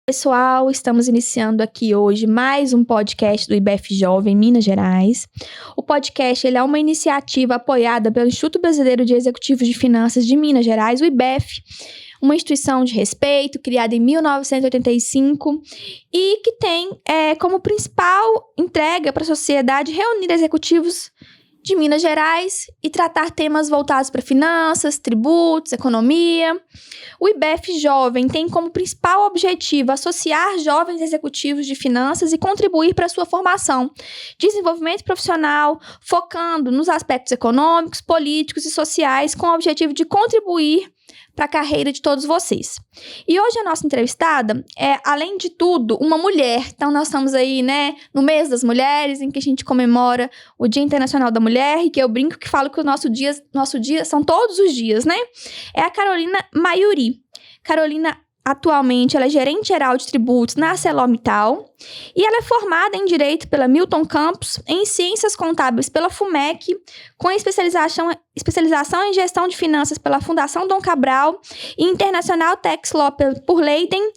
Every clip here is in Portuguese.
Pessoal, estamos iniciando aqui hoje mais um podcast do IBEF Jovem Minas Gerais. O podcast ele é uma iniciativa apoiada pelo Instituto Brasileiro de Executivos de Finanças de Minas Gerais, o IBEF, uma instituição de respeito criada em 1985 e que tem como principal entrega para a sociedade reunir executivos de Minas Gerais e tratar temas voltados para finanças, tributos, economia. O IBEF Jovem tem como principal objetivo associar jovens executivos de finanças e contribuir para a sua formação, desenvolvimento profissional, focando nos aspectos econômicos, políticos e sociais, com o objetivo de contribuir para a carreira de todos vocês. E hoje a nossa entrevistada é, além de tudo, uma mulher. Então nós estamos aí, no mês das mulheres, em que a gente comemora o Dia Internacional da Mulher, e que eu brinco que falo que o nosso dia são todos os dias, É a Carolina Mayuri. Carolina, atualmente, ela é gerente geral de tributos na ArcelorMittal e ela é formada em Direito pela Milton Campos, em Ciências Contábeis pela FUMEC, com especialização em Gestão de Finanças pela Fundação Dom Cabral e International Tax Law por Leiden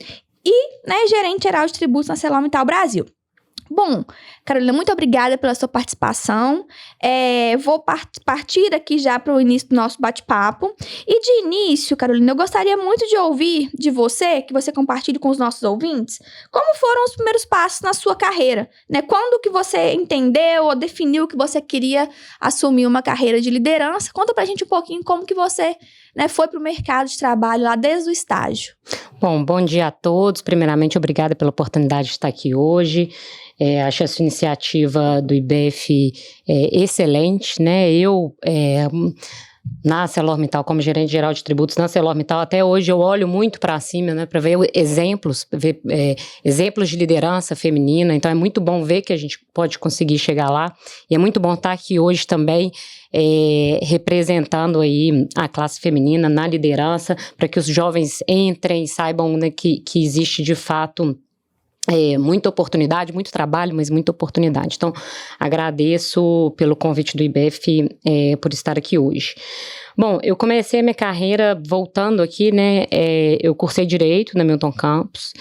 e gerente geral de tributos na ArcelorMittal Brasil. Bom, Carolina, muito obrigada pela sua participação. Vou partir aqui já para o início do nosso bate-papo. E de início, Carolina, eu gostaria muito de ouvir de você, que você compartilhe com os nossos ouvintes, como foram os primeiros passos na sua carreira, Quando que você entendeu ou definiu que você queria assumir uma carreira de liderança? Conta pra gente um pouquinho como que você foi para o mercado de trabalho lá desde o estágio. Bom dia a todos. Primeiramente, obrigada pela oportunidade de estar aqui hoje. Acho essa iniciativa do IBEF excelente, Eu, na ArcelorMittal, como gerente geral de tributos na ArcelorMittal, até hoje eu olho muito para cima, para ver exemplos de liderança feminina. Então é muito bom ver que a gente pode conseguir chegar lá. E é muito bom estar aqui hoje também representando aí a classe feminina na liderança, para que os jovens entrem e saibam que existe de fato muita oportunidade, muito trabalho, mas muita oportunidade. Então, agradeço pelo convite do IBEF por estar aqui hoje. Bom, eu comecei a minha carreira voltando aqui, eu cursei Direito na Milton Campos,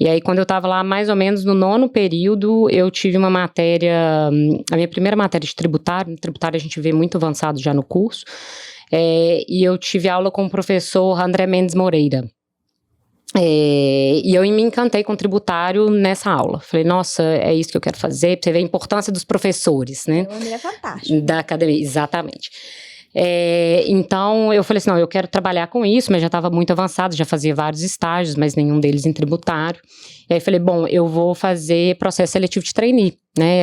e aí quando eu estava lá mais ou menos no 9º período, eu tive uma matéria, a minha primeira matéria de tributário. Tributário a gente vê muito avançado já no curso, e eu tive aula com o professor André Mendes Moreira. E eu me encantei com o tributário nessa aula. Falei, nossa, é isso que eu quero fazer, pra você ver a importância dos professores, O André é fantástico. Da academia, exatamente. Então, eu falei assim, não, eu quero trabalhar com isso, mas já estava muito avançado, já fazia vários estágios, mas nenhum deles em tributário. E aí falei, bom, eu vou fazer processo seletivo de trainee,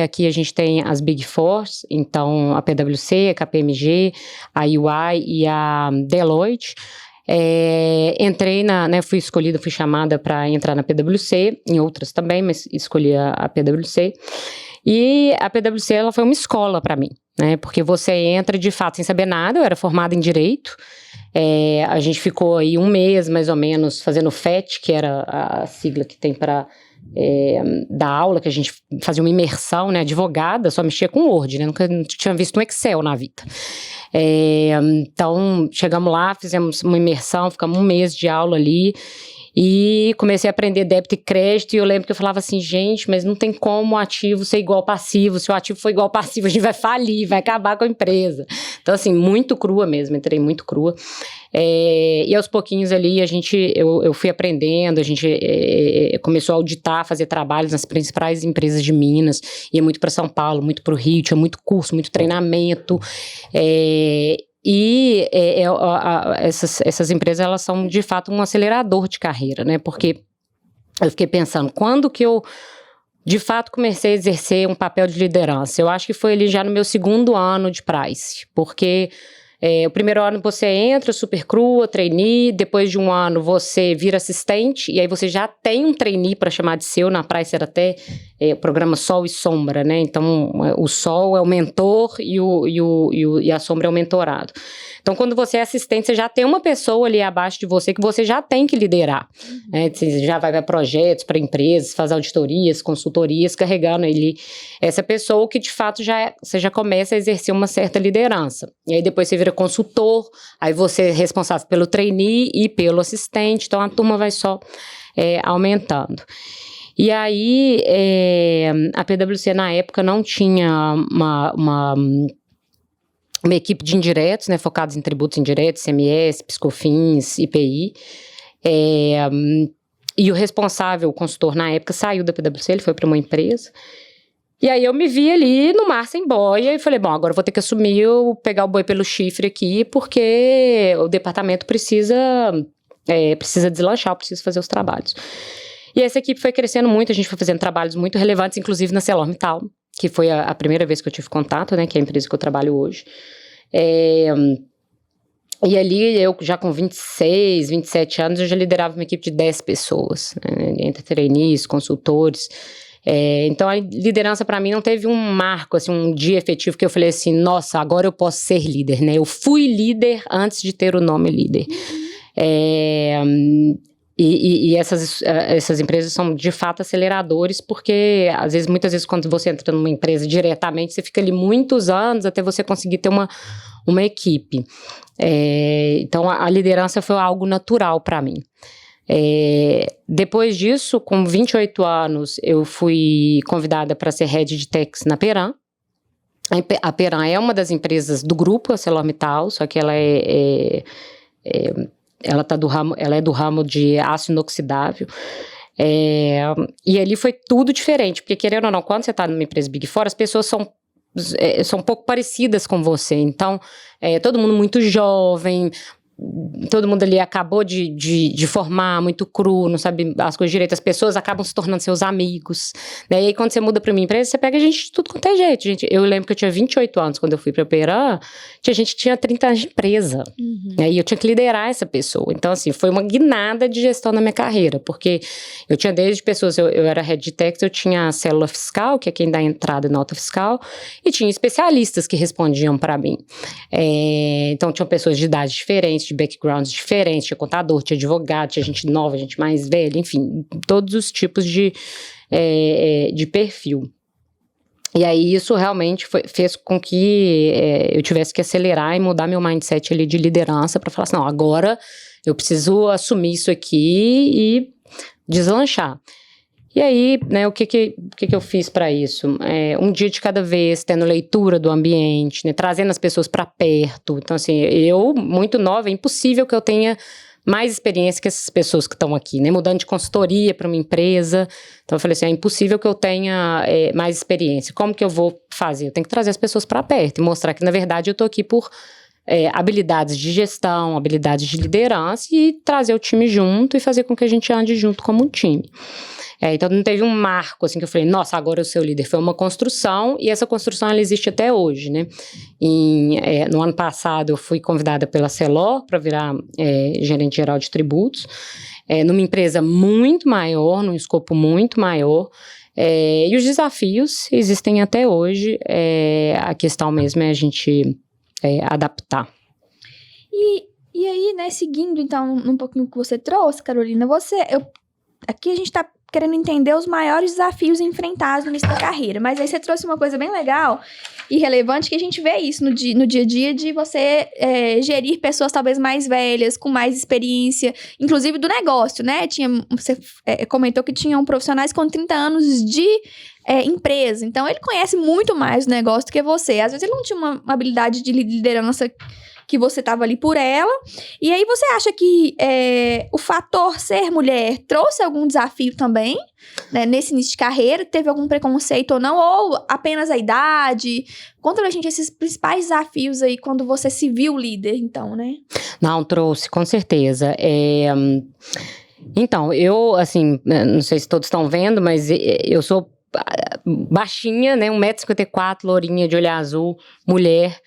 Aqui a gente tem as Big Fours, então a PwC, a KPMG, a EY e a Deloitte. Entrei fui escolhida, fui chamada para entrar na PwC, em outras também, mas escolhi a PwC. E a PwC, ela foi uma escola para mim, porque você entra de fato sem saber nada. Eu era formada em Direito, a gente ficou aí um mês mais ou menos fazendo FET, que era a sigla que tem para da aula, que a gente fazia uma imersão, advogada, só mexia com Word, nunca tinha visto um Excel na vida. Então, chegamos lá, fizemos uma imersão, ficamos um mês de aula ali, e comecei a aprender débito e crédito, e eu lembro que eu falava assim, gente, mas não tem como o ativo ser igual ao passivo. Se o ativo for igual ao passivo, a gente vai falir, vai acabar com a empresa. Então, assim, muito crua mesmo, entrei muito crua. E aos pouquinhos ali, eu fui aprendendo, a gente começou a auditar, fazer trabalhos nas principais empresas de Minas, ia muito para São Paulo, muito para o Rio, tinha muito curso, muito treinamento, essas empresas, elas são de fato um acelerador de carreira, porque eu fiquei pensando, quando que eu de fato comecei a exercer um papel de liderança? Eu acho que foi ali já no meu 2º ano de Price, porque o primeiro ano você entra super crua, trainee, depois de um ano você vira assistente, e aí você já tem um trainee para chamar de seu. Na Price era até o programa Sol e Sombra, Então o Sol é o mentor e a Sombra é o mentorado. Então, quando você é assistente, você já tem uma pessoa ali abaixo de você que você já tem que liderar. Você já vai para projetos, para empresas, faz auditorias, consultorias, carregando ali essa pessoa que, de fato, você já começa a exercer uma certa liderança. E aí, depois você vira consultor, aí você é responsável pelo trainee e pelo assistente. Então, a turma vai só aumentando. E aí, a PwC na época não tinha uma equipe de indiretos, né, focados em tributos indiretos, ICMS, PiscoFins, IPI. E o responsável, o consultor na época, saiu da PwC, ele foi para uma empresa. E aí eu me vi ali no mar sem boia e falei, bom, agora eu vou ter que assumir, pegar o boi pelo chifre aqui, porque o departamento precisa deslanchar, eu preciso fazer os trabalhos. E essa equipe foi crescendo muito, a gente foi fazendo trabalhos muito relevantes, inclusive na ArcelorMittal, que foi a primeira vez que eu tive contato, né, que é a empresa que eu trabalho hoje. E ali, eu já com 26, 27 anos, eu já liderava uma equipe de 10 pessoas, né, entre trainees, consultores. Então, a liderança para mim não teve um marco, assim, um dia efetivo que eu falei assim, nossa, agora eu posso ser líder, né? Eu fui líder antes de ter o nome líder. E essas empresas são, de fato, aceleradores, porque, muitas vezes, quando você entra numa empresa diretamente, você fica ali muitos anos até você conseguir ter uma equipe. Então, a liderança foi algo natural para mim. Depois disso, com 28 anos, eu fui convidada para ser Head de Tax na Peram. A Peram é uma das empresas do grupo ArcelorMittal, só que ela ela é do ramo de aço inoxidável. E ali foi tudo diferente, porque querendo ou não, quando você está numa empresa Big Four, as pessoas são um pouco parecidas com você. Então, todo mundo muito jovem, todo mundo ali acabou de formar, muito cru, não sabe as coisas direito, as pessoas acabam se tornando seus amigos, né? E aí quando você muda pra minha empresa, você pega gente de tudo quanto é jeito, gente. Eu lembro que eu tinha 28 anos quando eu fui pra Peram, tinha gente que tinha 30 anos de empresa, né? E eu tinha que liderar essa pessoa. Então, assim, foi uma guinada de gestão na minha carreira, porque eu tinha desde pessoas, eu era Head de Tax, eu tinha a célula fiscal, que é quem dá entrada e nota fiscal, e tinha especialistas que respondiam pra mim. Então, tinham pessoas de idades diferentes, de backgrounds diferentes, tinha contador, tinha advogado, tinha gente nova, gente mais velha, enfim, todos os tipos de perfil. E aí isso realmente fez com que eu tivesse que acelerar e mudar meu mindset ali de liderança para falar assim, não, agora eu preciso assumir isso aqui e deslanchar. E aí, né, o que eu fiz para isso? Um dia de cada vez, tendo leitura do ambiente, né, trazendo as pessoas para perto. Então, assim, eu, muito nova, é impossível que eu tenha mais experiência que essas pessoas que estão aqui, né, mudando de consultoria para uma empresa. Então, eu falei assim, é impossível que eu tenha mais experiência. Como que eu vou fazer? Eu tenho que trazer as pessoas para perto e mostrar que, na verdade, eu estou aqui por habilidades de gestão, habilidades de liderança e trazer o time junto e fazer com que a gente ande junto como um time. Então não teve um marco assim que eu falei, nossa, agora eu sou o líder. Foi uma construção e essa construção ela existe até hoje, né? No ano passado eu fui convidada pela Celor para virar gerente geral de tributos, numa empresa muito maior, num escopo muito maior. E os desafios existem até hoje. A questão mesmo é a gente adaptar. E aí, né, seguindo então um pouquinho o que você trouxe, Carolina, aqui a gente tá querendo entender os maiores desafios enfrentados no início da carreira, mas aí você trouxe uma coisa bem legal e relevante, que a gente vê isso no dia a dia de você gerir pessoas talvez mais velhas, com mais experiência, inclusive do negócio, né? Você comentou que tinham profissionais com 30 anos de empresa, então ele conhece muito mais o negócio do que você. Às vezes ele não tinha uma habilidade de liderança que você estava ali por ela. E aí você acha que o fator ser mulher trouxe algum desafio também, né, nesse início de carreira? Teve algum preconceito ou não? Ou apenas a idade? Conta pra gente esses principais desafios aí quando você se viu líder, então, né? Não, trouxe, com certeza. Então, eu, assim, não sei se todos estão vendo, mas eu sou baixinha, né, 1,54 m, lourinha, de olho azul, mulher.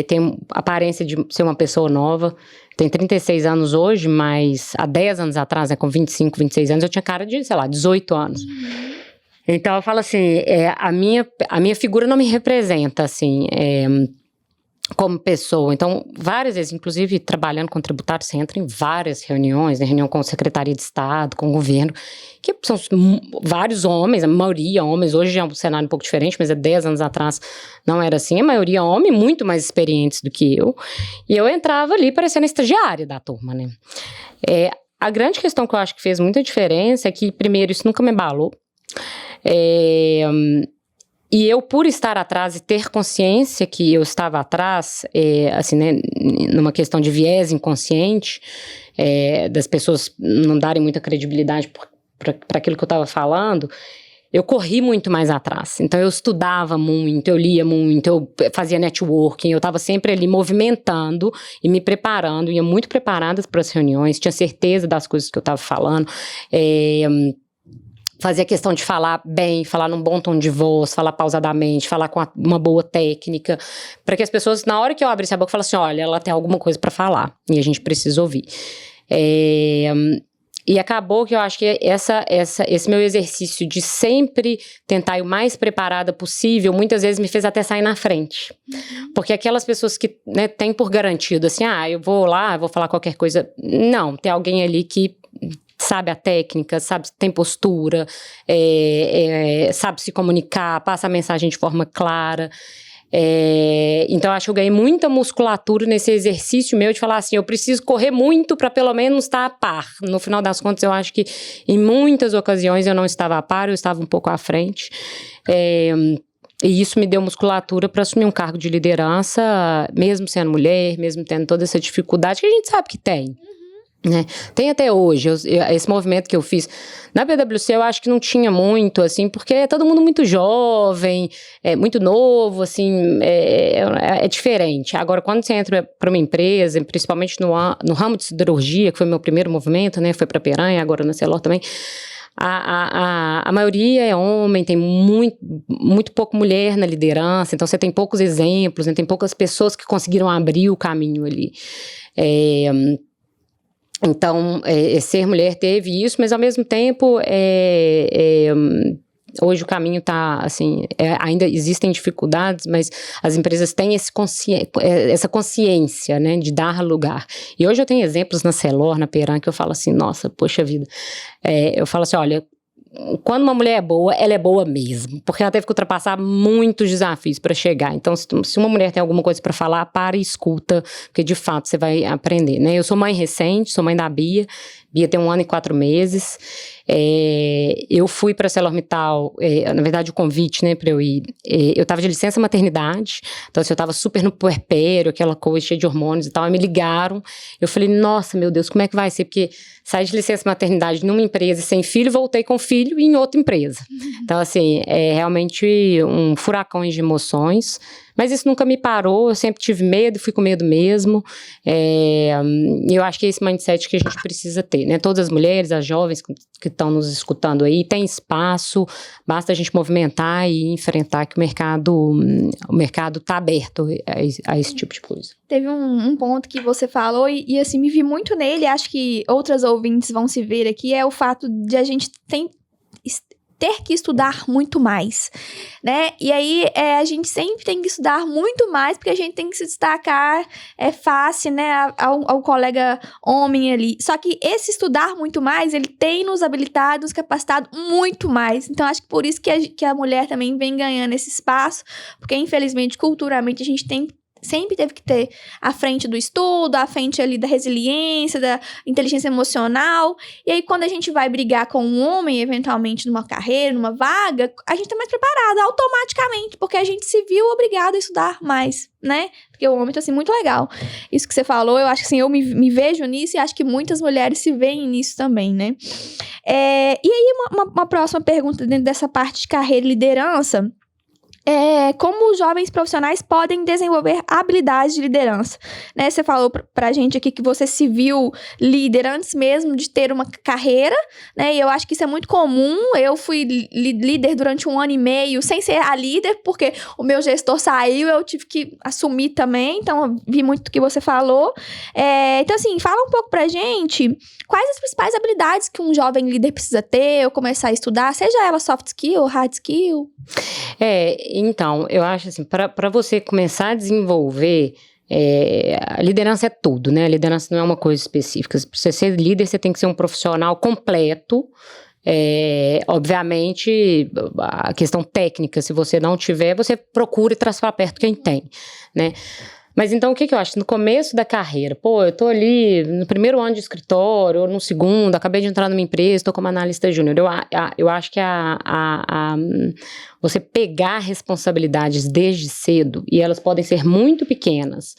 Tem aparência de ser uma pessoa nova, tem 36 anos hoje, mas há 10 anos atrás, né, com 25, 26 anos, eu tinha cara de, sei lá, 18 anos. Então eu falo assim, a minha figura não me representa, assim, como pessoa. Então, várias vezes, inclusive trabalhando com tributário, você entra em várias reuniões, né, reunião com a Secretaria de Estado, com o governo, que são vários homens, a maioria homens. Hoje é um cenário um pouco diferente, mas há 10 anos atrás não era assim, a maioria homem, muito mais experientes do que eu, e eu entrava ali parecendo estagiária da turma, né. A grande questão que eu acho que fez muita diferença é que, primeiro, isso nunca me abalou. E eu, por estar atrás e ter consciência que eu estava atrás, assim, né, numa questão de viés inconsciente, das pessoas não darem muita credibilidade para aquilo que eu estava falando, eu corri muito mais atrás. Então, eu estudava muito, eu lia muito, eu fazia networking, eu estava sempre ali movimentando e me preparando, ia muito preparada para as reuniões, tinha certeza das coisas que eu estava falando, fazia questão de falar bem, falar num bom tom de voz, falar pausadamente, falar com uma boa técnica, para que as pessoas, na hora que eu abrisse a boca, falassem, olha, ela tem alguma coisa para falar, e a gente precisa ouvir. E acabou que eu acho que esse meu exercício de sempre tentar ir o mais preparada possível, muitas vezes me fez até sair na frente. Porque aquelas pessoas que, né, têm por garantido, assim, eu vou lá, vou falar qualquer coisa. Não, tem alguém ali que sabe a técnica, sabe, tem postura, sabe se comunicar, passa a mensagem de forma clara. Então, eu acho que eu ganhei muita musculatura nesse exercício meu de falar assim, eu preciso correr muito para pelo menos estar a par. No final das contas, eu acho que em muitas ocasiões eu não estava a par, eu estava um pouco à frente. E isso me deu musculatura para assumir um cargo de liderança, mesmo sendo mulher, mesmo tendo toda essa dificuldade que a gente sabe que tem. Né? Tem até hoje, esse movimento que eu fiz na PwC, eu acho que não tinha muito, assim, porque é todo mundo muito jovem, muito novo, assim, é diferente. Agora, quando você entra para uma empresa, principalmente no ramo de siderurgia, que foi meu primeiro movimento, né, foi para Peranha, agora na Celor também, a maioria é homem, tem muito pouco mulher na liderança, então você tem poucos exemplos, né, tem poucas pessoas que conseguiram abrir o caminho ali. Então, ser mulher teve isso, mas ao mesmo tempo, hoje o caminho está, assim, ainda existem dificuldades, mas as empresas têm essa consciência, né, de dar lugar. E hoje eu tenho exemplos na Celor, na Peran, que eu falo assim, nossa, poxa vida. Eu falo assim, olha, quando uma mulher é boa, ela é boa mesmo, porque ela teve que ultrapassar muitos desafios para chegar. Então, se uma mulher tem alguma coisa para falar, para e escuta, porque de fato você vai aprender, né? Eu sou mãe recente, sou mãe da Bia. Bia tem 1 ano e 4 meses. Eu fui para a ArcelorMittal, na verdade o convite, né, para eu ir, eu estava de licença maternidade, então assim, eu estava super no puerpério, aquela coisa cheia de hormônios e tal, e me ligaram, eu falei, nossa, meu Deus, como é que vai ser? Porque saí de licença maternidade numa empresa sem filho, voltei com filho em outra empresa. Então assim, é realmente um furacão de emoções, mas isso nunca me parou, eu sempre tive medo, fui com medo mesmo, e eu acho que é esse mindset que a gente precisa ter, né? Todas as mulheres, as jovens que estão nos escutando aí, tem espaço, basta a gente movimentar e enfrentar que o mercado está aberto a esse tipo de coisa. Teve um ponto que você falou e assim, me vi muito nele, acho que outras ouvintes vão se ver aqui, é o fato de a gente ter que estudar muito mais, né? E aí, a gente sempre tem que estudar muito mais, porque a gente tem que se destacar face, né, ao colega homem ali. Só que esse estudar muito mais, ele tem nos habilitado, nos capacitado muito mais. Então, acho que por isso que a mulher também vem ganhando esse espaço, porque, infelizmente, culturalmente, a gente sempre teve que ter à frente do estudo, à frente ali da resiliência, da inteligência emocional. E aí, quando a gente vai brigar com um homem, eventualmente, numa carreira, numa vaga, a gente tá mais preparada automaticamente, porque a gente se viu obrigado a estudar mais, né? Porque o homem tá, assim, muito legal. Isso que você falou, eu acho que, assim, eu me vejo nisso e acho que muitas mulheres se veem nisso também, né? E aí, uma próxima pergunta dentro dessa parte de carreira e liderança, como os jovens profissionais podem desenvolver habilidades de liderança, né? Você falou pra gente aqui que você se viu líder antes mesmo de ter uma carreira, né? E eu acho que isso é muito comum. Eu fui líder durante 1 ano e meio sem ser a líder, porque o meu gestor saiu, eu tive que assumir também, então eu vi muito do que você falou. Então, assim, fala um pouco pra gente quais as principais habilidades que um jovem líder precisa ter ou começar a estudar, seja ela soft skill ou hard skill. Então, eu acho assim, para você começar a desenvolver, a liderança é tudo, né? A liderança não é uma coisa específica. Para você ser líder, você tem que ser um profissional completo. Obviamente, a questão técnica, se você não tiver, você procura e traz para perto quem tem, né? Mas então, o que eu acho? No começo da carreira, eu tô ali no primeiro ano de escritório, ou no segundo, acabei de entrar numa empresa, tô como analista júnior. Eu acho que você pegar responsabilidades desde cedo, e elas podem ser muito pequenas,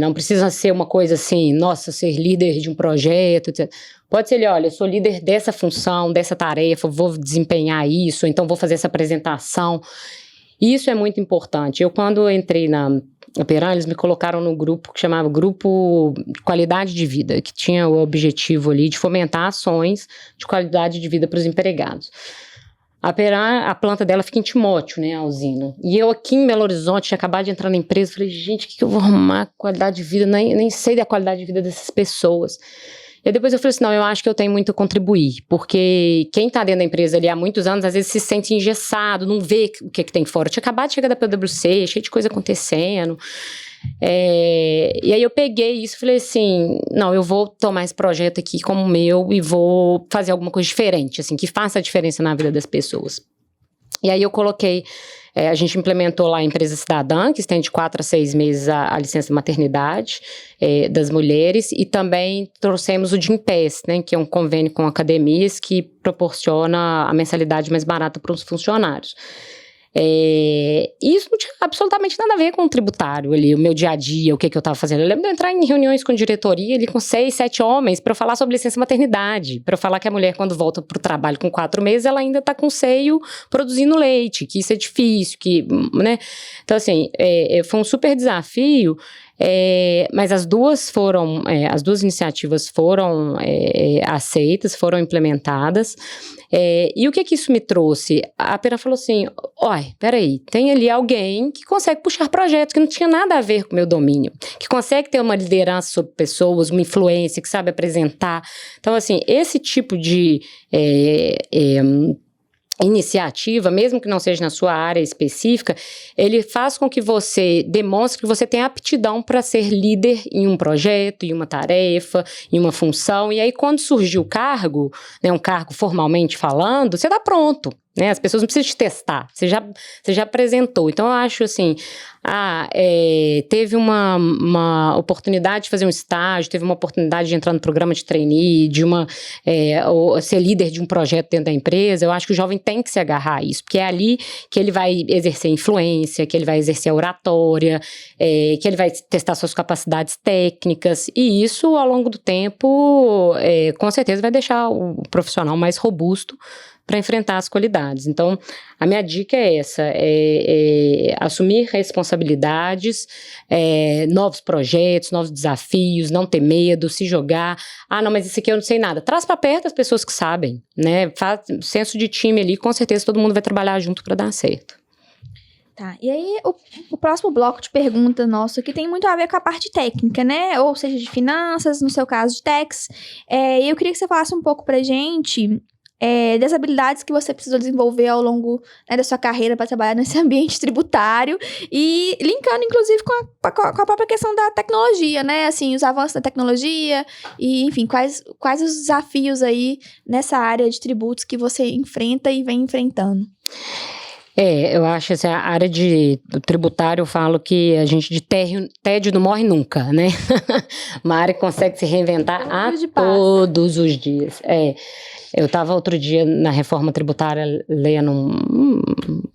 não precisa ser uma coisa assim, nossa, ser líder de um projeto, etc. Pode ser, olha, eu sou líder dessa função, dessa tarefa, vou desempenhar isso, então vou fazer essa apresentação. Isso é muito importante. Eu, quando entrei na Peran, eles me colocaram no grupo que chamava Grupo Qualidade de Vida, que tinha o objetivo ali de fomentar ações de qualidade de vida para os empregados. A Peran, a planta dela fica em Timóteo, né, a usina. E eu aqui em Belo Horizonte, tinha acabado de entrar na empresa, falei, gente, o que eu vou arrumar qualidade de vida? Nem sei da qualidade de vida dessas pessoas. E depois eu falei assim, não, eu acho que eu tenho muito a contribuir, porque quem está dentro da empresa ali há muitos anos, às vezes se sente engessado, não vê o que tem fora. Eu tinha acabado de chegar da PwC, cheio de coisa acontecendo. E aí eu peguei isso e falei assim, não, eu vou tomar esse projeto aqui como meu e vou fazer alguma coisa diferente, assim, que faça a diferença na vida das pessoas. E aí eu coloquei, a gente implementou lá a empresa cidadã, que estende de 4 a 6 meses a licença de maternidade das mulheres, e também trouxemos o Gympass, né, que é um convênio com academias que proporciona a mensalidade mais barata para os funcionários. Isso não tinha absolutamente nada a ver com o tributário ali, o meu dia a dia, o que eu estava fazendo. Eu lembro de eu entrar em reuniões com diretoria ali com 6, 7 homens para eu falar sobre licença maternidade, para eu falar que a mulher, quando volta para o trabalho com 4 meses, ela ainda está com o seio produzindo leite, que isso é difícil, né? Então, assim, foi um super desafio. Mas as duas iniciativas foram aceitas, foram implementadas. E o que isso me trouxe? A Peran falou assim, peraí, tem ali alguém que consegue puxar projetos que não tinha nada a ver com o meu domínio, que consegue ter uma liderança sobre pessoas, uma influência, que sabe apresentar. Então, assim, esse tipo de iniciativa, mesmo que não seja na sua área específica, ele faz com que você demonstre que você tem aptidão para ser líder em um projeto, em uma tarefa, em uma função, e aí quando surgir o cargo, né, um cargo formalmente falando, você está pronto, né, as pessoas não precisam te testar, você já apresentou. Então eu acho assim, teve uma oportunidade de fazer um estágio, teve uma oportunidade de entrar no programa de trainee, ou ser líder de um projeto dentro da empresa. Eu acho que o jovem tem que se agarrar a isso, porque é ali que ele vai exercer influência, que ele vai exercer a oratória, que ele vai testar suas capacidades técnicas, e isso ao longo do tempo com certeza vai deixar o profissional mais robusto para enfrentar as qualidades. Então, a minha dica é essa, assumir responsabilidades, novos projetos, novos desafios, não ter medo, se jogar. Não, mas isso aqui eu não sei nada. Traz para perto as pessoas que sabem, né? Faz senso de time ali, com certeza todo mundo vai trabalhar junto para dar certo. Tá, e aí o próximo bloco de pergunta nosso aqui tem muito a ver com a parte técnica, né? Ou seja, de finanças, no seu caso de tax. E eu queria que você falasse um pouco pra gente das habilidades que você precisou desenvolver ao longo, né, da sua carreira para trabalhar nesse ambiente tributário e linkando, inclusive, com a própria questão da tecnologia, né? Assim, os avanços da tecnologia e, enfim, quais os desafios aí nessa área de tributos que você enfrenta e vem enfrentando. Eu acho assim, a área do tributário, eu falo que a gente de tédio não morre nunca, né? Uma área que consegue se reinventar todos os dias. Eu estava outro dia na reforma tributária lendo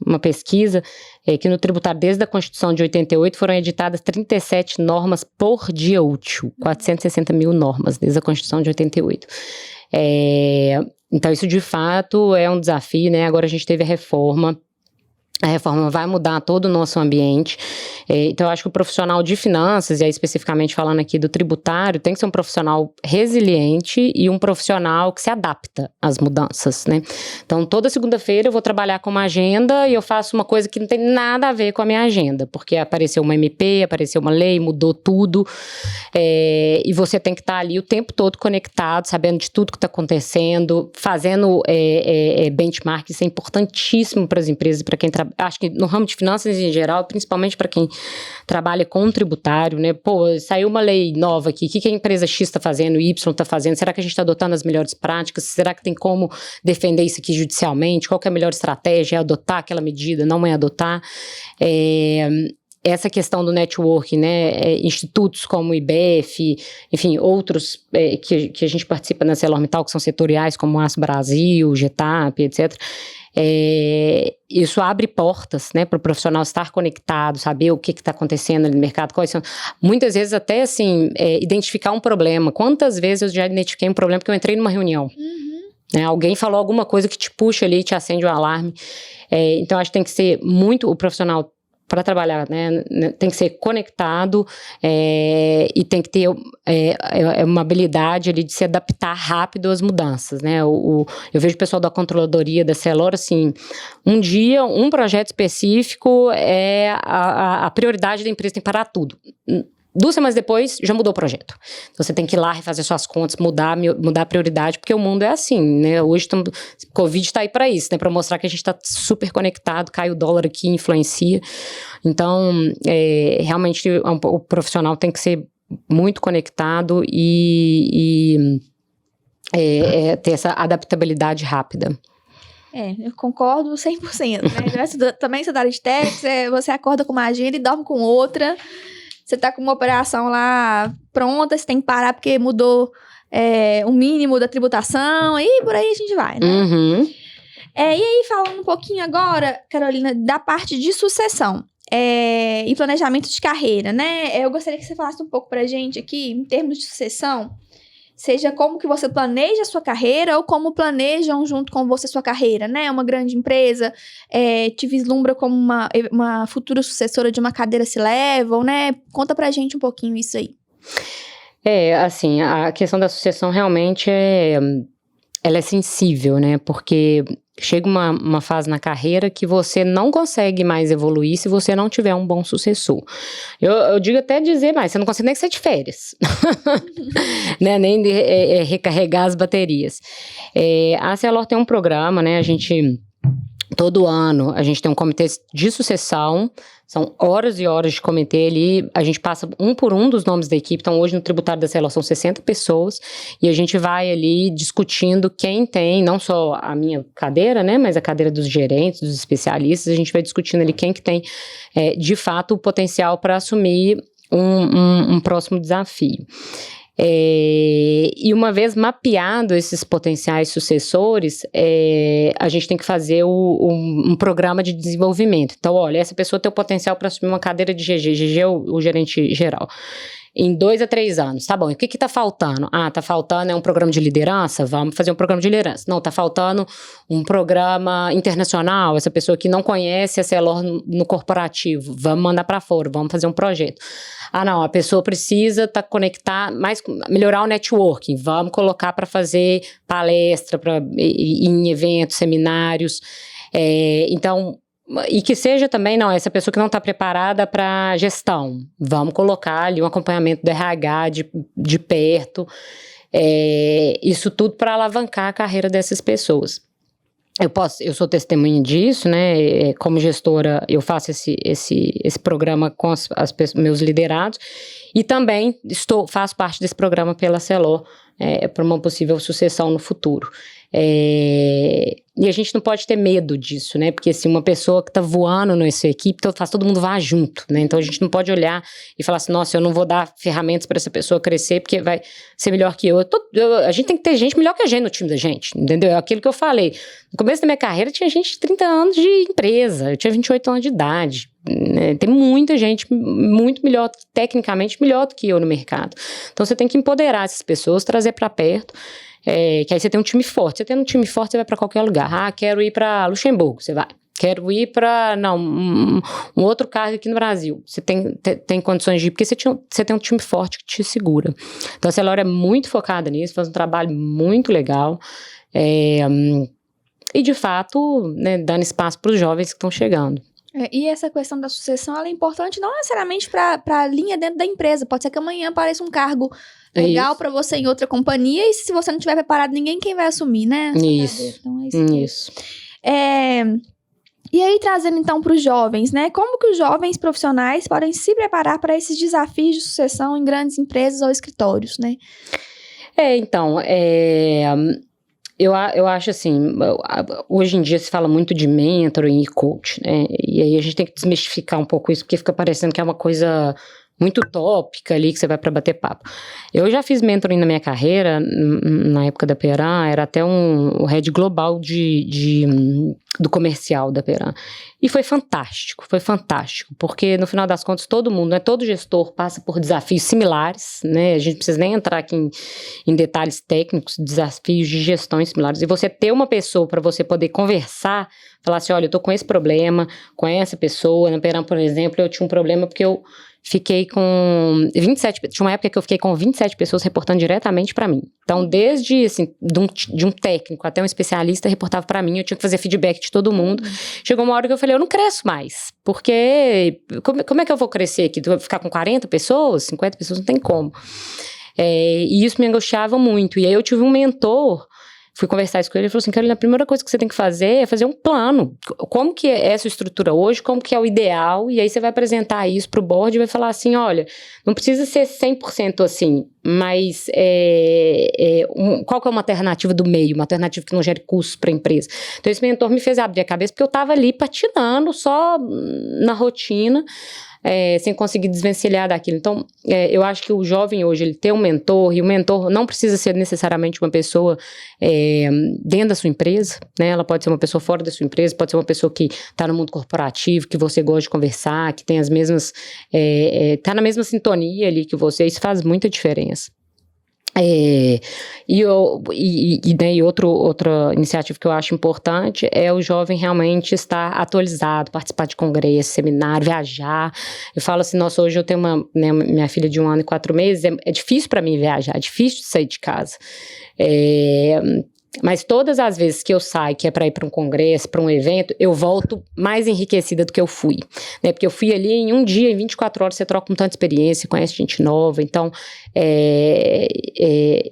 uma pesquisa que no tributário, desde a Constituição de 88, foram editadas 37 normas por dia útil, 460 mil normas desde a Constituição de 88. Então isso de fato é um desafio, né? Agora a gente teve a reforma vai mudar todo o nosso ambiente. Então eu acho que o profissional de finanças, e aí especificamente falando aqui do tributário, tem que ser um profissional resiliente e um profissional que se adapta às mudanças, né? Então toda segunda-feira eu vou trabalhar com uma agenda e eu faço uma coisa que não tem nada a ver com a minha agenda, porque apareceu uma MP, apareceu uma lei, mudou tudo, e você tem que estar ali o tempo todo conectado, sabendo de tudo que está acontecendo, fazendo benchmark. Isso é importantíssimo para as empresas e para quem trabalha. Acho que no ramo de finanças em geral, principalmente para quem trabalha com tributário, né? Saiu uma lei nova aqui, o que a empresa X está fazendo, Y está fazendo, será que a gente está adotando as melhores práticas, será que tem como defender isso aqui judicialmente, qual que é a melhor estratégia, é adotar aquela medida, não é adotar, essa questão do networking, né, institutos como o IBEF, enfim, outros que a gente participa na ArcelorMittal, que são setoriais, como o Aço Brasil, Getap, etc., isso abre portas, né, para o profissional estar conectado, saber o que está acontecendo ali no mercado, quais são, muitas vezes até assim, identificar um problema. Quantas vezes eu já identifiquei um problema porque eu entrei numa reunião, né, alguém falou alguma coisa que te puxa ali, te acende um alarme, então acho que tem que ser muito, o profissional para trabalhar, né, tem que ser conectado e tem que ter uma habilidade ali de se adaptar rápido às mudanças, né, eu vejo o pessoal da controladoria da Arcelor, assim, um dia, um projeto específico a prioridade da empresa tem que parar tudo. 2 semanas depois, já mudou o projeto. Então, você tem que ir lá, refazer suas contas, mudar a prioridade, porque o mundo é assim, né? Hoje, o Covid está aí para isso, né? Para mostrar que a gente está super conectado, cai o dólar aqui, influencia. Então, realmente, o profissional tem que ser muito conectado e ter essa adaptabilidade rápida. Eu concordo 100%, né? Também sou da área de techs, você acorda com uma agenda e dorme com outra. Você tá com uma operação lá pronta, você tem que parar porque mudou o mínimo da tributação, e por aí a gente vai, né? Uhum. E aí, falando um pouquinho agora, Carolina, da parte de sucessão e planejamento de carreira, né? Eu gostaria que você falasse um pouco pra gente aqui, em termos de sucessão, seja como que você planeja a sua carreira ou como planejam junto com você a sua carreira, né? Uma grande empresa te vislumbra como uma futura sucessora de uma cadeira C-level, né? Conta pra gente um pouquinho isso aí. Assim, a questão da sucessão realmente ela é sensível, né? Porque chega uma fase na carreira que você não consegue mais evoluir se você não tiver um bom sucessor. Eu digo até dizer mais, você não consegue nem sair de férias, né? Nem recarregar as baterias. A Arcelor tem um programa, né? Todo ano, a gente tem um comitê de sucessão, são horas e horas de comitê ali, a gente passa um por um dos nomes da equipe, então hoje no tributário da Arcelor são 60 pessoas, e a gente vai ali discutindo quem tem, não só a minha cadeira, né, mas a cadeira dos gerentes, dos especialistas, a gente vai discutindo ali quem que tem, de fato, o potencial para assumir um próximo desafio. E uma vez mapeado esses potenciais sucessores, a gente tem que fazer um programa de desenvolvimento. Então, olha, essa pessoa tem o potencial para assumir uma cadeira de GG. GG é o gerente geral. Em 2 a 3 anos, tá bom, e o que tá faltando? Tá faltando um programa de liderança? Vamos fazer um programa de liderança. Não, tá faltando um programa internacional, essa pessoa que não conhece a Arcelor no corporativo, vamos mandar para fora, vamos fazer um projeto. Não, a pessoa precisa conectar, melhorar o networking, vamos colocar para fazer palestra, em eventos, seminários, então... E que seja também, essa pessoa que não está preparada para gestão, vamos colocar ali um acompanhamento do RH de perto, isso tudo para alavancar a carreira dessas pessoas. Eu sou testemunha disso, né, como gestora eu faço esse programa com meus liderados, e também faço parte desse programa pela Arcelor, para uma possível sucessão no futuro. E a gente não pode ter medo disso, né? Porque assim, uma pessoa que tá voando nessa equipe, então faz todo mundo voar junto, né? Então a gente não pode olhar e falar assim, nossa, eu não vou dar ferramentas para essa pessoa crescer porque vai ser melhor que eu. A gente tem que ter gente melhor que a gente no time da gente, entendeu? É aquilo que eu falei. No começo da minha carreira tinha gente de 30 anos de empresa, eu tinha 28 anos de idade. Né? Tem muita gente muito melhor, tecnicamente melhor do que eu no mercado. Então você tem que empoderar essas pessoas, trazer para perto. Que aí você tem um time forte. Você tendo um time forte, você vai para qualquer lugar. Quero ir para Luxemburgo, você vai. Quero ir para um outro cargo aqui no Brasil. Você tem condições de ir, porque você tem um time forte que te segura. Então a Arcelor é muito focada nisso, faz um trabalho muito legal. E de fato, né, dando espaço para os jovens que estão chegando. E essa questão da sucessão, ela é importante não necessariamente para a linha dentro da empresa. Pode ser que amanhã apareça um cargo legal para você em outra companhia, e se você não tiver preparado, quem vai assumir, né? Isso. Então, é isso. E aí, trazendo então para os jovens, né? Como que os jovens profissionais podem se preparar para esses desafios de sucessão em grandes empresas ou escritórios, né? Então, Eu acho assim, hoje em dia se fala muito de mentoring e coach, né? E aí a gente tem que desmistificar um pouco isso, porque fica parecendo que é uma coisa muito utópica ali, que você vai para bater papo. Eu já fiz mentoring na minha carreira, na época da Peran, era até o head global do comercial da Peran. E foi fantástico, porque no final das contas todo mundo, né, todo gestor passa por desafios similares, né, a gente não precisa nem entrar aqui em detalhes técnicos, desafios de gestões similares, e você ter uma pessoa para você poder conversar, falar assim, olha, eu tô com esse problema, com essa pessoa, na Peran, por exemplo, eu tinha um problema porque eu fiquei com 27, tinha uma época que eu fiquei com 27 pessoas reportando diretamente para mim. Então, desde, assim, de um técnico até um especialista reportava para mim, eu tinha que fazer feedback de todo mundo. Chegou uma hora que eu falei, eu não cresço mais, porque como é que eu vou crescer aqui? Tu vai ficar com 40 pessoas, 50 pessoas? Não tem como. E isso me angustiava muito. E aí eu tive um mentor, fui conversar isso com ele, ele falou assim, Carolina, a primeira coisa que você tem que fazer é fazer um plano. Como que é essa estrutura hoje, como que é o ideal, e aí você vai apresentar isso pro board e vai falar assim, olha, não precisa ser 100% assim, mas qual que é uma alternativa do meio, uma alternativa que não gere custos para a empresa. Então esse mentor me fez abrir a cabeça, porque eu estava ali patinando só na rotina, sem conseguir desvencilhar daquilo. Então, eu acho que o jovem hoje, ele tem um mentor, e o mentor não precisa ser necessariamente uma pessoa dentro da sua empresa, né? Ela pode ser uma pessoa fora da sua empresa, pode ser uma pessoa que está no mundo corporativo, que você gosta de conversar, que tem as mesmas, está na mesma sintonia ali que você, isso faz muita diferença. Outra iniciativa que eu acho importante é o jovem realmente estar atualizado, participar de congresso, seminário, viajar. Eu falo assim, nossa, hoje eu tenho minha filha de 1 ano e 4 meses, é difícil para mim viajar, é difícil de sair de casa. Mas todas as vezes que eu saio, que é para ir para um congresso, para um evento, eu volto mais enriquecida do que eu fui, né? Porque eu fui ali em um dia, em 24 horas, você troca com tanta experiência, conhece gente nova. Então,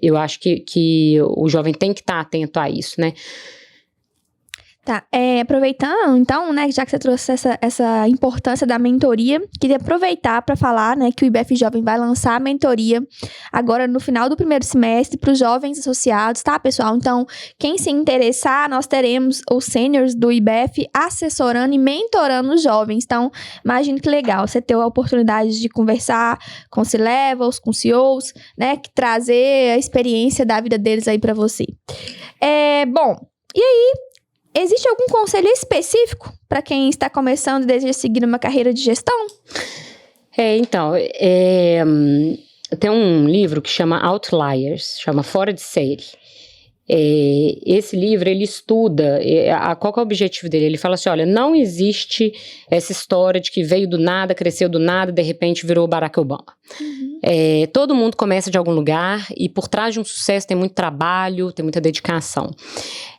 eu acho que o jovem tem que estar atento a isso, né? Tá, aproveitando, então, né, já que você trouxe essa importância da mentoria, queria aproveitar para falar, né, que o IBF Jovem vai lançar a mentoria agora no final do primeiro semestre para os jovens associados, tá, pessoal? Então, quem se interessar, nós teremos os seniors do IBF assessorando e mentorando os jovens. Então, imagine que legal, você ter a oportunidade de conversar com C-levels, com CEOs, né, que trazer a experiência da vida deles aí para você. Bom, e aí, existe algum conselho específico para quem está começando e deseja seguir uma carreira de gestão? Tem um livro que chama Outliers, chama Fora de Série. Esse livro, ele estuda, qual que é o objetivo dele? Ele fala assim, olha, não existe essa história de que veio do nada, cresceu do nada, de repente virou Barack Obama. Todo mundo começa de algum lugar e por trás de um sucesso tem muito trabalho, tem muita dedicação.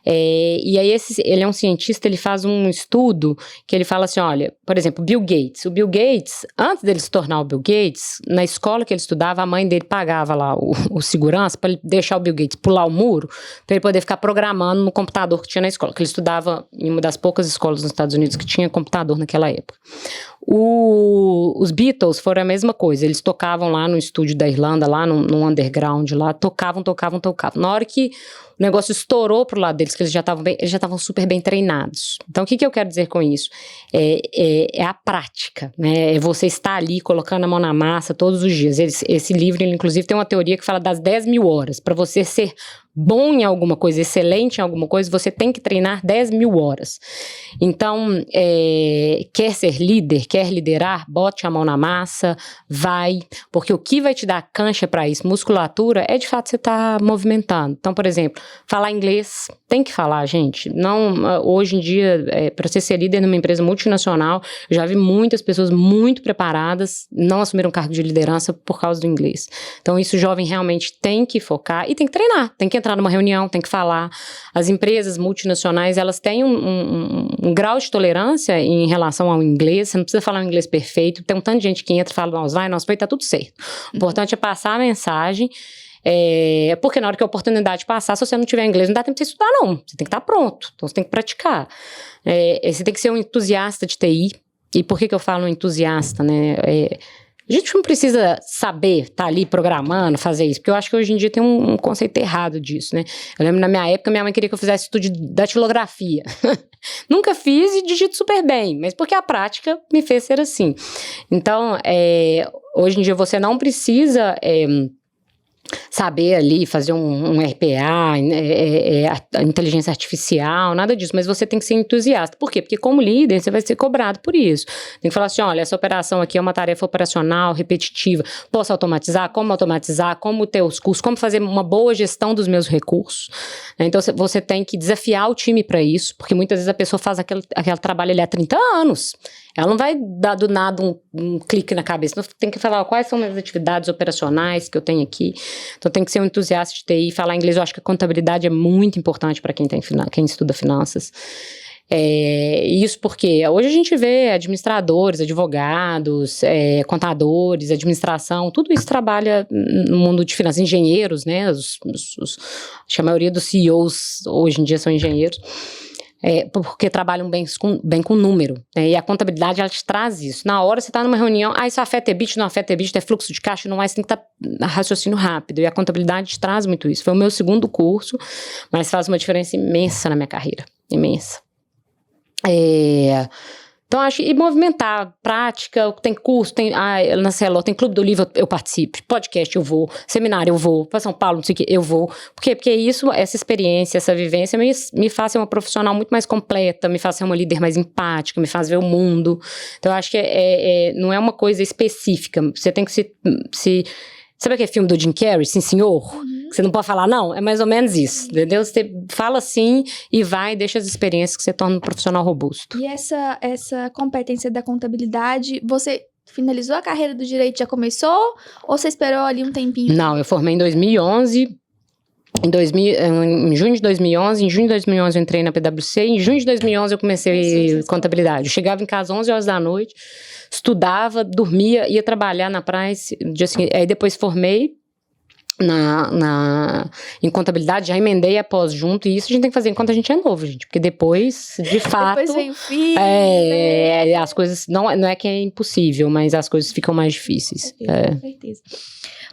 E aí ele é um cientista, ele faz um estudo que ele fala assim, olha, por exemplo, Bill Gates. O Bill Gates, antes dele se tornar o Bill Gates, na escola que ele estudava, a mãe dele pagava lá o segurança para ele deixar o Bill Gates pular o muro, para ele poder ficar programando no computador que tinha na escola, que ele estudava em uma das poucas escolas nos Estados Unidos que tinha computador naquela época. Os Beatles foram a mesma coisa, eles tocavam lá no estúdio da Irlanda, lá no underground, lá, tocavam. Na hora que o negócio estourou pro lado deles, que eles já estavam super bem treinados. Então, o que eu quero dizer com isso? É a prática, né? É você estar ali colocando a mão na massa todos os dias. Esse livro, ele, inclusive, tem uma teoria que fala das 10.000 horas. Para você ser bom em alguma coisa, excelente em alguma coisa, você tem que treinar 10.000 horas. Então, quer ser líder, quer liderar, bote a mão na massa, vai, porque o que vai te dar cancha para isso, musculatura, é de fato você estar movimentando. Então, por exemplo, falar inglês, tem que falar, gente. Não, hoje em dia, para você ser líder numa empresa multinacional, eu já vi muitas pessoas muito preparadas, não assumiram cargo de liderança por causa do inglês. Então, isso o jovem realmente tem que focar e tem que treinar, tem que entrar numa reunião, tem que falar. As empresas multinacionais, elas têm um grau de tolerância em relação ao inglês, você não precisa falar um inglês perfeito, tem um tanto de gente que entra e fala, nós vai, tá tudo certo. O importante é passar a mensagem, porque na hora que a oportunidade passar, se você não tiver inglês, não dá tempo de você estudar, não. Você tem que estar pronto, então você tem que praticar. Você tem que ser um entusiasta de TI. E por que eu falo entusiasta, né? A gente não precisa saber estar ali programando, fazer isso, porque eu acho que hoje em dia tem um conceito errado disso, né? Eu lembro na minha época, minha mãe queria que eu fizesse estudo de datilografia. Nunca fiz e digito super bem, mas porque a prática me fez ser assim. Então, hoje em dia você não precisa saber ali, fazer um RPA, a inteligência artificial, nada disso, mas você tem que ser entusiasta. Por quê? Porque como líder, você vai ser cobrado por isso. Tem que falar assim, olha, essa operação aqui é uma tarefa operacional, repetitiva, posso automatizar? Como ter os custos, como fazer uma boa gestão dos meus recursos. Então, você tem que desafiar o time para isso, porque muitas vezes a pessoa faz aquele trabalho ali há 30 anos. Ela não vai dar do nada um clique na cabeça. Então, tem que falar quais são as atividades operacionais que eu tenho aqui. Então, tem que ser um entusiasta de TI, falar inglês. Eu acho que a contabilidade é muito importante para quem estuda finanças. Isso porque hoje a gente vê administradores, advogados, contadores, administração, tudo isso trabalha no mundo de finanças, engenheiros, né? Acho que a maioria dos CEOs hoje em dia são engenheiros. Porque trabalham bem com número, né? E a contabilidade, ela te traz isso. Na hora você está numa reunião, isso afeta EBITDA, não afeta EBITDA, é fluxo de caixa, não é, você tem que estar raciocínio rápido. E a contabilidade te traz muito isso. Foi o meu segundo curso, mas faz uma diferença imensa na minha carreira, imensa. Então, acho que movimentar, prática, tem curso, na Cello, tem Clube do Livro, eu participo, podcast eu vou, seminário eu vou, para São Paulo, não sei o que, eu vou. Por quê? Porque isso, essa experiência, essa vivência me faz ser uma profissional muito mais completa, me faz ser uma líder mais empática, me faz ver o mundo. Então, eu acho que não é uma coisa específica, você tem que se sabe aquele filme do Jim Carrey, Sim Senhor? Que você não pode falar não? É mais ou menos isso, entendeu? Você fala sim e vai, deixa as experiências que você torna um profissional robusto. E essa competência da contabilidade, você finalizou a carreira do direito, já começou? Ou você esperou ali um tempinho? Não, eu formei em 2011... Em junho de 2011, eu entrei na PwC, em junho de 2011 eu comecei contabilidade. Eu chegava em casa às 11 horas da noite, estudava, dormia, ia trabalhar na praia, aí depois formei em contabilidade, já emendei após junto, e isso a gente tem que fazer enquanto a gente é novo, gente, porque depois, de fato... Depois vem o filho, as coisas, não é que é impossível, mas as coisas ficam mais difíceis. Com certeza.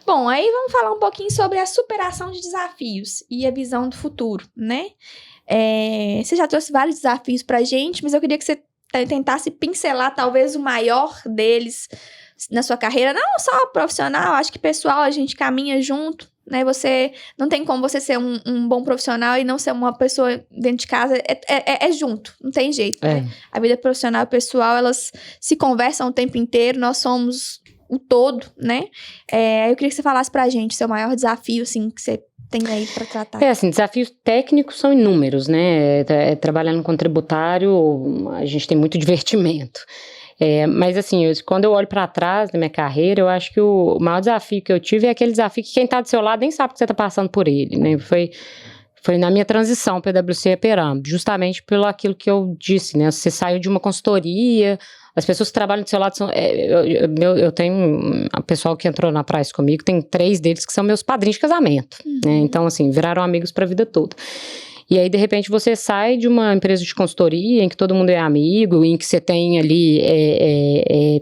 Bom, aí vamos falar um pouquinho sobre a superação de desafios e a visão do futuro, né? Você já trouxe vários desafios pra gente, mas eu queria que você tentasse pincelar talvez o maior deles na sua carreira, não só profissional, acho que pessoal, a gente caminha junto, né? Você não tem como você ser um bom profissional e não ser uma pessoa dentro de casa, é junto, não tem jeito, né? A vida profissional e pessoal, elas se conversam o tempo inteiro, nós somos o todo, né? Eu queria que você falasse pra gente seu maior desafio, assim, que você tem aí pra tratar. Desafios técnicos são inúmeros, né? Trabalhando com tributário, a gente tem muito divertimento. Mas assim, quando eu olho pra trás da minha carreira, eu acho que o maior desafio que eu tive é aquele desafio que quem tá do seu lado nem sabe que você tá passando por ele, né? Foi na minha transição PwC e Peram, justamente pelo aquilo que eu disse, né? Você saiu de uma consultoria, as pessoas que trabalham do seu lado são... eu tenho... O pessoal que entrou na Price comigo, tem 3 deles que são meus padrinhos de casamento, né? Então, assim, viraram amigos pra vida toda. E aí, de repente, você sai de uma empresa de consultoria em que todo mundo é amigo, em que você tem ali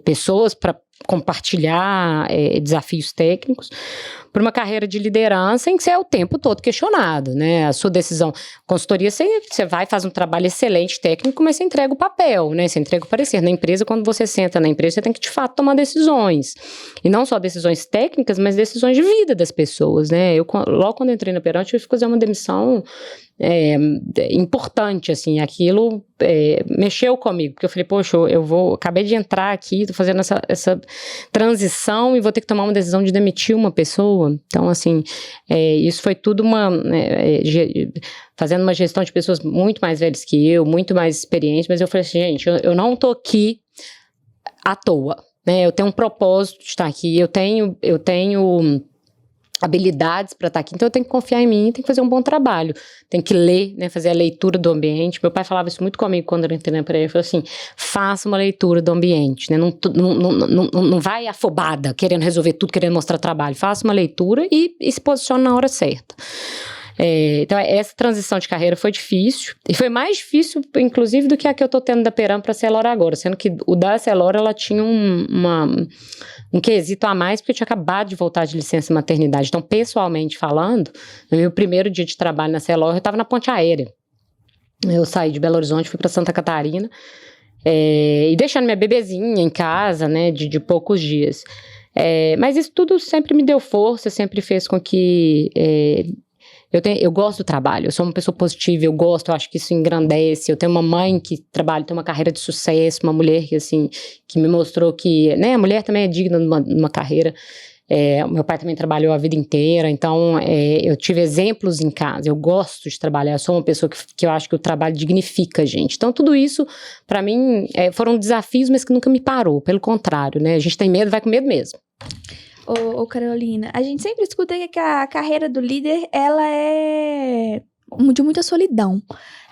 pessoas para compartilhar desafios técnicos, para uma carreira de liderança em que você é o tempo todo questionado, né? A sua decisão, consultoria, você vai, faz um trabalho excelente técnico, mas você entrega o papel, né? Você entrega o parecer. Na empresa, quando você senta na empresa, você tem que, de fato, tomar decisões. E não só decisões técnicas, mas decisões de vida das pessoas, né? Logo quando eu entrei na Peram, eu tive que fazer uma demissão importante, assim, aquilo mexeu comigo, porque eu falei, poxa, acabei de entrar aqui, tô fazendo essa transição e vou ter que tomar uma decisão de demitir uma pessoa. Então, assim, isso foi tudo fazendo uma gestão de pessoas muito mais velhas que eu, muito mais experientes, mas eu falei assim, gente, eu não tô aqui à toa, né? Eu tenho um propósito de estar aqui, eu tenho habilidades para estar aqui, então eu tenho que confiar em mim, tenho que fazer um bom trabalho, tenho que ler, né, fazer a leitura do ambiente. Meu pai falava isso muito comigo quando eu entrei na Peram, ele falou assim, faça uma leitura do ambiente, né, não vai afobada, querendo resolver tudo, querendo mostrar trabalho, faça uma leitura e se posicione na hora certa. Então, essa transição de carreira foi difícil, e foi mais difícil, inclusive, do que a que eu tô tendo da Peram para a Celora agora, sendo que o da Celora, ela tinha um quesito a mais, porque eu tinha acabado de voltar de licença maternidade. Então, pessoalmente falando, no meu primeiro dia de trabalho na Celora, eu estava na ponte aérea. Eu saí de Belo Horizonte, fui para Santa Catarina, e deixando minha bebezinha em casa, né, de poucos dias. Mas isso tudo sempre me deu força, sempre fez com que... Eu gosto do trabalho, eu sou uma pessoa positiva, eu acho que isso engrandece. Eu tenho uma mãe que trabalha, tem uma carreira de sucesso, uma mulher que, assim, que me mostrou que, né, a mulher também é digna de uma carreira. Meu pai também trabalhou a vida inteira, então eu tive exemplos em casa, eu gosto de trabalhar, eu sou uma pessoa que eu acho que o trabalho dignifica a gente. Então tudo isso, para mim, foram desafios, mas que nunca me parou, pelo contrário, né, a gente tem medo, vai com medo mesmo. Ô Carolina, a gente sempre escuta que a carreira do líder, ela é de muita solidão,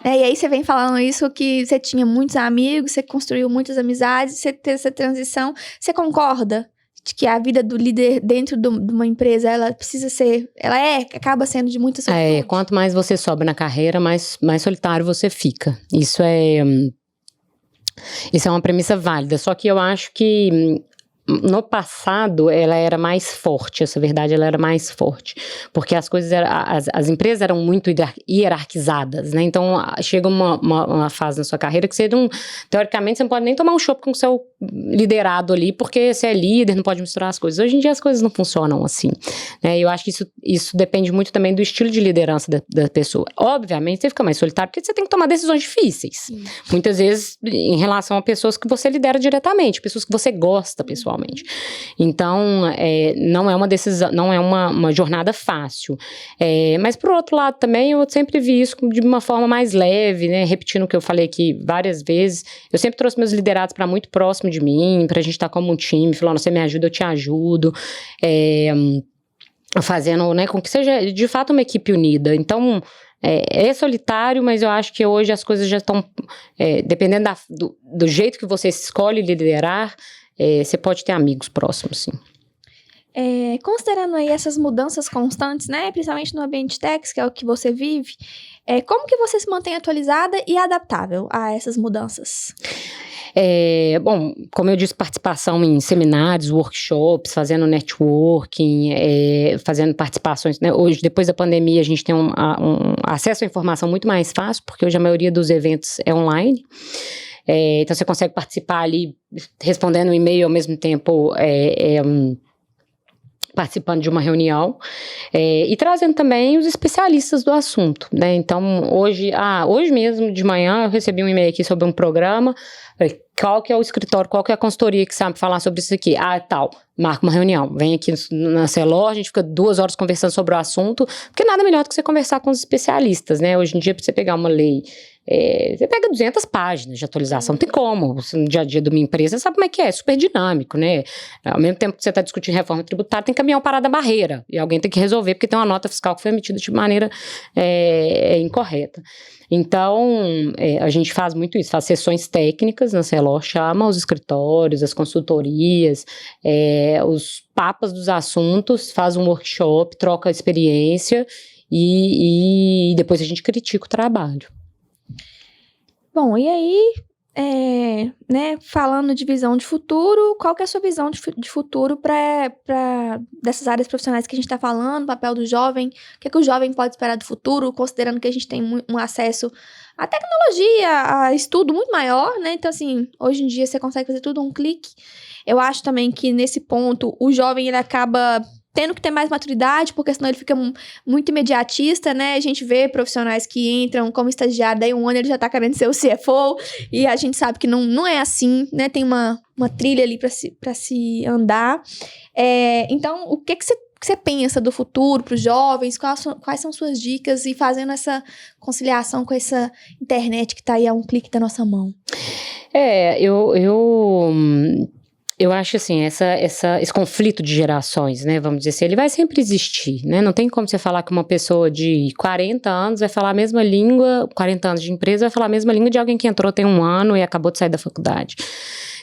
né? E aí você vem falando isso, que você tinha muitos amigos, você construiu muitas amizades, você teve essa transição. Você concorda de que a vida do líder dentro de uma empresa, ela precisa ser, acaba sendo de muita solidão? Quanto mais você sobe na carreira, mais solitário você fica. Isso é uma premissa válida, só que eu acho que no passado, ela era mais forte, essa verdade, ela era mais forte, porque as coisas as empresas eram muito hierarquizadas, né, então chega uma fase na sua carreira que você teoricamente, você não pode nem tomar um chopp com o seu liderado ali, porque você é líder, não pode misturar as coisas. Hoje em dia as coisas não funcionam assim, né, eu acho que isso depende muito também do estilo de liderança da pessoa. Obviamente, você fica mais solitário, porque você tem que tomar decisões difíceis, muitas vezes em relação a pessoas que você lidera diretamente, pessoas que você gosta pessoalmente. Então, não é uma decisão, não é uma jornada fácil. Mas, por outro lado, também, eu sempre vi isso de uma forma mais leve, né? Repetindo o que eu falei aqui várias vezes. Eu sempre trouxe meus liderados para muito próximo de mim, para a gente estar como um time, falando, você me ajuda, eu te ajudo. Fazendo, né, com que seja, de fato, uma equipe unida. Então, é solitário, mas eu acho que hoje as coisas já estão, dependendo do jeito que você escolhe liderar, você pode ter amigos próximos, sim. Considerando aí essas mudanças constantes, né, principalmente no ambiente tech, que é o que você vive, como que você se mantém atualizada e adaptável a essas mudanças? Bom, como eu disse, participação em seminários, workshops, fazendo networking, fazendo participações, né? Hoje, depois da pandemia, a gente tem um acesso à informação muito mais fácil, porque hoje a maioria dos eventos é online. Então, você consegue participar ali, respondendo um e-mail ao mesmo tempo, participando de uma reunião, e trazendo também os especialistas do assunto, né? Então, hoje mesmo de manhã, eu recebi um e-mail aqui sobre um programa. Qual que é o escritório, qual que é a consultoria que sabe falar sobre isso aqui? Tal, marca uma reunião, vem aqui na Celor, a gente fica 2 horas conversando sobre o assunto, porque nada melhor do que você conversar com os especialistas, né? Hoje em dia, para você pegar uma lei, você pega 200 páginas de atualização, não tem como. No dia a dia de uma empresa, você sabe como é super dinâmico, né? Ao mesmo tempo que você está discutindo reforma tributária, tem que caminhar uma parada barreira, e alguém tem que resolver, porque tem uma nota fiscal que foi emitida de maneira incorreta. Então, a gente faz muito isso, faz sessões técnicas na Celor, chama os escritórios, as consultorias, os papas dos assuntos, faz um workshop, troca experiência e depois a gente critica o trabalho. Bom, e aí, né, falando de visão de futuro, qual que é a sua visão de futuro para dessas áreas profissionais que a gente está falando, papel do jovem, o que é que o jovem pode esperar do futuro, considerando que a gente tem um acesso à tecnologia, a estudo muito maior, né? Então, assim, hoje em dia você consegue fazer tudo um clique. Eu acho também que nesse ponto o jovem ele acaba tendo que ter mais maturidade, porque senão ele fica muito imediatista, né? A gente vê profissionais que entram como estagiário, daí um ano ele já tá querendo ser o CFO, e a gente sabe que não é assim, né? Tem uma trilha ali pra se andar. Então, o que você pensa do futuro para os jovens? Quais são suas dicas e fazendo essa conciliação com essa internet que tá aí a um clique da nossa mão? Eu acho assim, esse conflito de gerações, né, vamos dizer assim, ele vai sempre existir, né, não tem como você falar que uma pessoa de 40 anos vai falar a mesma língua, 40 anos de empresa vai falar a mesma língua de alguém que entrou tem 1 ano e acabou de sair da faculdade.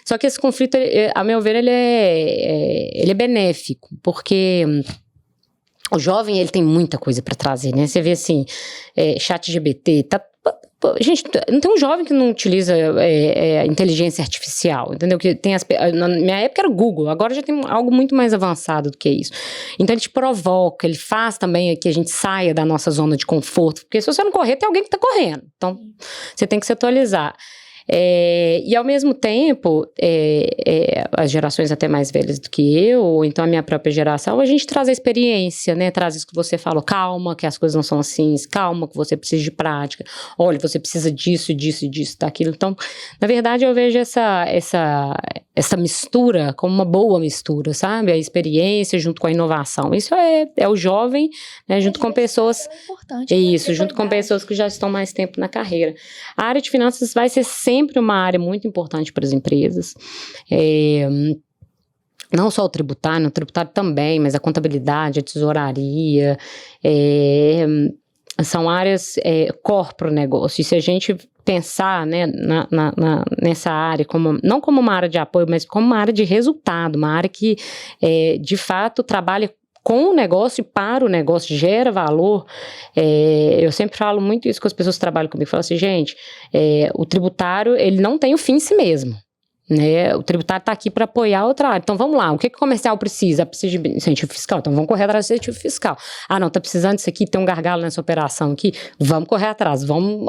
Só que esse conflito, a meu ver, ele é benéfico, porque O jovem, ele tem muita coisa para trazer, né? Você vê assim, ChatGPT, gente, não tem um jovem que não utiliza inteligência artificial, entendeu? Que tem na minha época era o Google, agora já tem algo muito mais avançado do que isso. Então ele te provoca, ele faz também que a gente saia da nossa zona de conforto, porque se você não correr, tem alguém que está correndo. Então você tem que se atualizar. E ao mesmo tempo, as gerações até mais velhas do que eu, ou então a minha própria geração, a gente traz a experiência, né? Traz isso que você falou, calma, que as coisas não são assim, calma, que você precisa de prática, olha, você precisa disso, disso, disso, daquilo. Então, na verdade, eu vejo essa mistura como uma boa mistura, sabe? A experiência junto com a inovação. Isso é o jovem, né? Junto com pessoas... junto com pessoas que já estão mais tempo na carreira. A área de finanças vai ser sempre uma área muito importante para as empresas. Não só o tributário também, mas a contabilidade, a tesouraria, são áreas core para o negócio. E se a gente pensar, né, nessa área, não como uma área de apoio, mas como uma área de resultado, uma área que, de fato, trabalha com o negócio e para o negócio, gera valor. Eu sempre falo muito isso com as pessoas que trabalham comigo. Falo assim, gente, o tributário, ele não tem o fim em si mesmo. Né? O tributário está aqui para apoiar a outra área. Então vamos lá, o que o comercial precisa? Precisa de incentivo fiscal, então vamos correr atrás de incentivo fiscal. Não, está precisando disso aqui, tem um gargalo nessa operação aqui, vamos correr atrás, vamos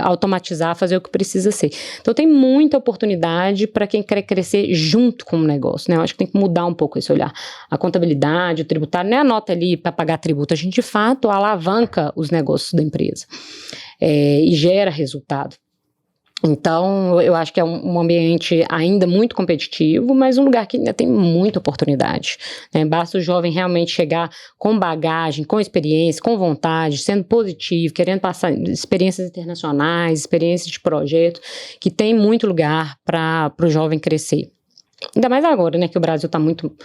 automatizar, fazer o que precisa ser. Então tem muita oportunidade para quem quer crescer junto com o negócio, né? Eu acho que tem que mudar um pouco esse olhar. A contabilidade, o tributário, não é a nota ali para pagar tributo, a gente de fato alavanca os negócios da empresa e gera resultado. Então, eu acho que é um ambiente ainda muito competitivo, mas um lugar que ainda tem muita oportunidade, né? Basta o jovem realmente chegar com bagagem, com experiência, com vontade, sendo positivo, querendo passar experiências internacionais, experiências de projeto, que tem muito lugar para o jovem crescer. Ainda mais agora, né, que o Brasil está muito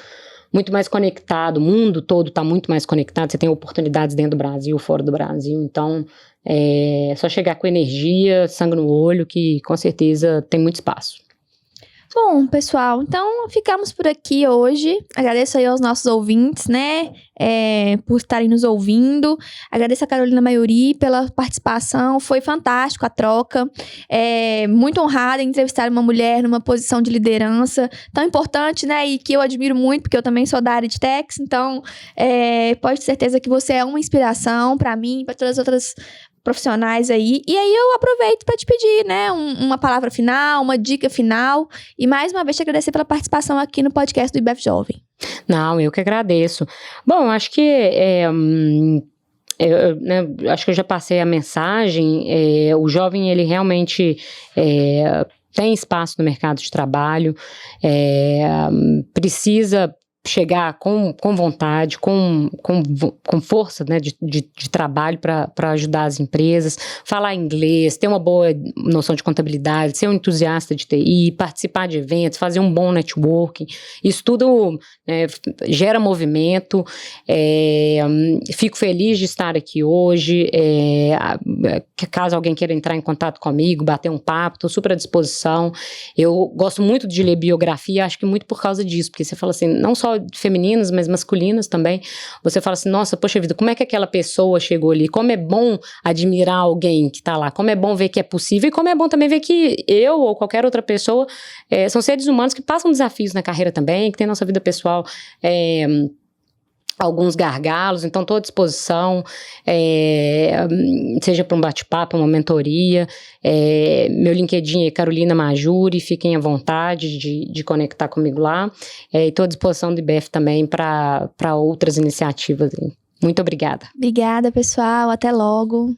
mais conectado, o mundo todo está muito mais conectado, você tem oportunidades dentro do Brasil, fora do Brasil, então é só chegar com energia, sangue no olho, que com certeza tem muito espaço. Bom, pessoal, então ficamos por aqui hoje. Agradeço aí aos nossos ouvintes, né, por estarem nos ouvindo. Agradeço a Carolina Maiuri pela participação, foi fantástico a troca. Muito honrada em entrevistar uma mulher numa posição de liderança tão importante, né, e que eu admiro muito, porque eu também sou da área de techs, então pode ter certeza que você é uma inspiração para mim e para todas as outras profissionais aí. E aí eu aproveito para te pedir, né, uma palavra final, uma dica final e mais uma vez te agradecer pela participação aqui no podcast do IBF Jovem. Não, eu que agradeço. Bom, acho que acho que eu já passei a mensagem. O jovem, ele realmente tem espaço no mercado de trabalho, precisa chegar com vontade, com força, né, de trabalho para ajudar as empresas, falar inglês, ter uma boa noção de contabilidade, ser um entusiasta de TI, participar de eventos, fazer um bom networking. Isso tudo gera movimento. Fico feliz de estar aqui hoje. Caso alguém queira entrar em contato comigo, bater um papo, estou super à disposição. Eu gosto muito de ler biografia, acho que muito por causa disso, porque você fala assim, não só femininas, mas masculinas também. Você fala assim, nossa, poxa vida, como é que aquela pessoa chegou ali? Como é bom admirar alguém que está lá? Como é bom ver que é possível e como é bom também ver que eu ou qualquer outra pessoa são seres humanos que passam desafios na carreira também, que tem nossa vida pessoal alguns gargalos, então estou à disposição, seja para um bate-papo, uma mentoria. Meu LinkedIn é Carolina Majuri, fiquem à vontade de conectar comigo lá. Estou à disposição do IBF também para outras iniciativas. Muito obrigada. Obrigada, pessoal. Até logo.